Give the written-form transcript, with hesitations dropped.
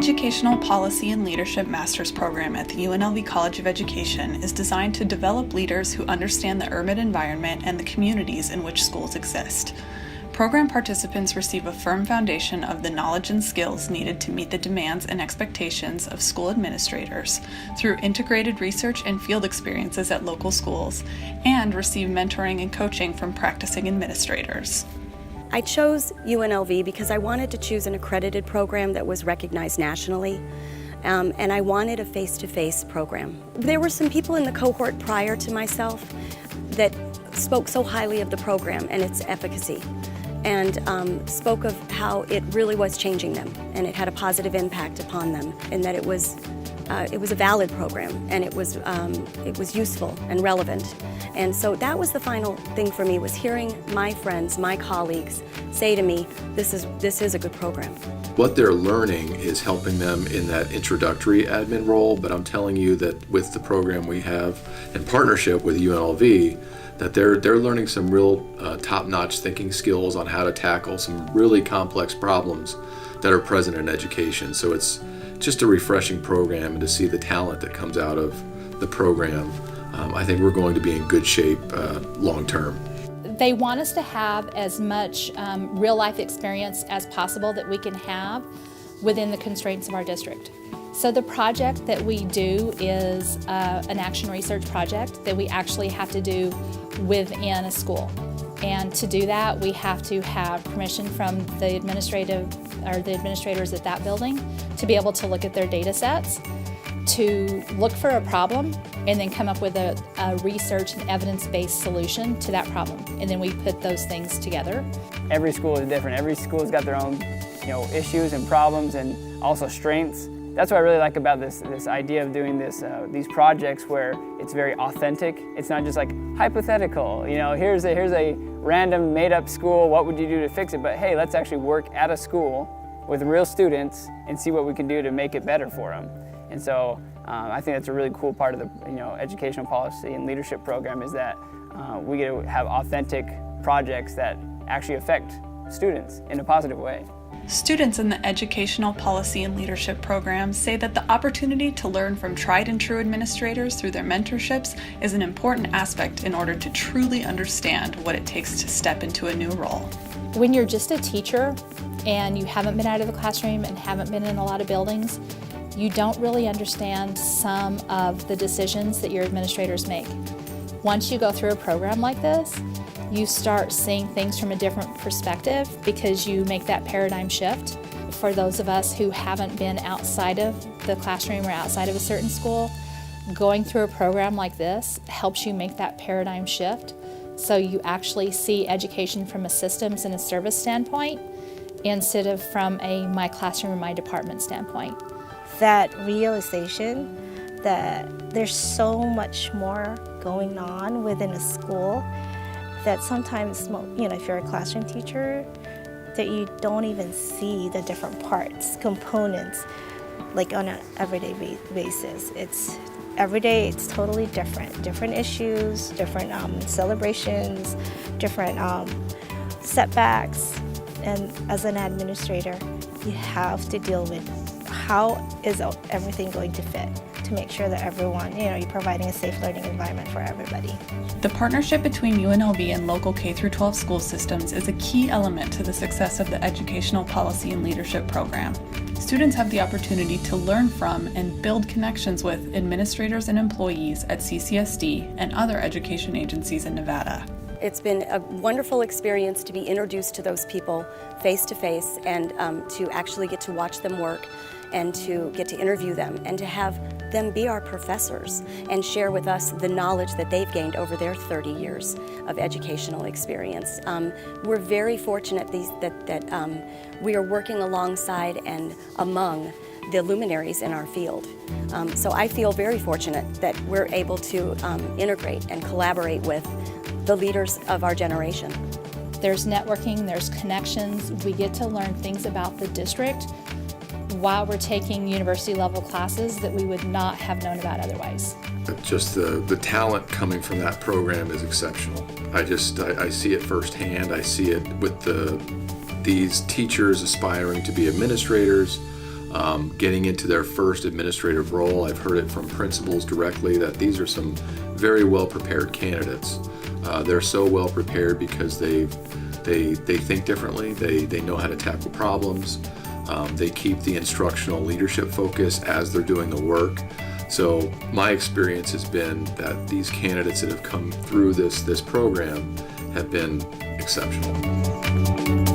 Educational Policy and Leadership Master's Program at the UNLV College of Education is designed to develop leaders who understand the urban environment and the communities in which schools exist. Program participants receive a firm foundation of the knowledge and skills needed to meet the demands and expectations of school administrators through integrated research and field experiences at local schools, and receive mentoring and coaching from practicing administrators. I chose UNLV because I wanted to choose an accredited program that was recognized nationally, and I wanted a face-to-face program. There were some people in the cohort prior to myself that spoke so highly of the program and its efficacy, and spoke of how it really was changing them, and it had a positive impact upon them, and that it was a valid program, and it was useful and relevant. And so that was the final thing for me, was hearing my friends, my colleagues say to me, this is a good program. What they're learning is helping them in that introductory admin role, but I'm telling you that with the program we have in partnership with UNLV, that they're learning some real top-notch thinking skills on how to tackle some really complex problems that are present in education. So it's just a refreshing program, and to see the talent that comes out of the program, I think we're going to be in good shape long term. They want us to have as much real life experience as possible that we can have within the constraints of our district. So the project that we do is an action research project that we actually have to do within a school. And to do that, we have to have permission from the administrators at that building to be able to look at their data sets, to look for a problem, and then come up with a research and evidence-based solution to that problem. And then we put those things together. Every school is different. Every school's got their own, issues and problems, and also strengths. That's what I really like about this idea of doing these projects, where it's very authentic. It's not just like hypothetical. Here's a random made-up school. What would you do to fix it? But hey, let's actually work at a school with real students and see what we can do to make it better for them. And so I think that's a really cool part of the educational policy and leadership program, is that we get to have authentic projects that actually affect students in a positive way. Students in the Educational Policy and Leadership program say that the opportunity to learn from tried and true administrators through their mentorships is an important aspect in order to truly understand what it takes to step into a new role. When you're just a teacher and you haven't been out of the classroom and haven't been in a lot of buildings, you don't really understand some of the decisions that your administrators make. Once you go through a program like this, you start seeing things from a different perspective, because you make that paradigm shift. For those of us who haven't been outside of the classroom or outside of a certain school, going through a program like this helps you make that paradigm shift, so you actually see education from a systems and a service standpoint instead of from a my classroom or my department standpoint. That realization that there's so much more going on within a school, that sometimes, if you're a classroom teacher, that you don't even see the different parts, components, like on an everyday basis. Every day it's totally different issues, different celebrations, different setbacks. And as an administrator, you have to deal with how is everything going to fit, to make sure that everyone, you're providing a safe learning environment for everybody. The partnership between UNLV and local K-12 school systems is a key element to the success of the Educational Policy and Leadership program. Students have the opportunity to learn from and build connections with administrators and employees at CCSD and other education agencies in Nevada. It's been a wonderful experience to be introduced to those people face to face, and to actually get to watch them work, and to get to interview them, and to have them be our professors and share with us the knowledge that they've gained over their 30 years of educational experience. We're very fortunate that we are working alongside and among the luminaries in our field. So I feel very fortunate that we're able to integrate and collaborate with the leaders of our generation. There's networking, there's connections. We get to learn things about the district while we're taking university level classes that we would not have known about otherwise. Just the talent coming from that program is exceptional. I see it firsthand. I see it with these teachers aspiring to be administrators, getting into their first administrative role. I've heard it from principals directly that these are some very well prepared candidates. They're so well prepared because they think differently. They know how to tackle problems. They keep the instructional leadership focus as they're doing the work. So my experience has been that these candidates that have come through this program have been exceptional.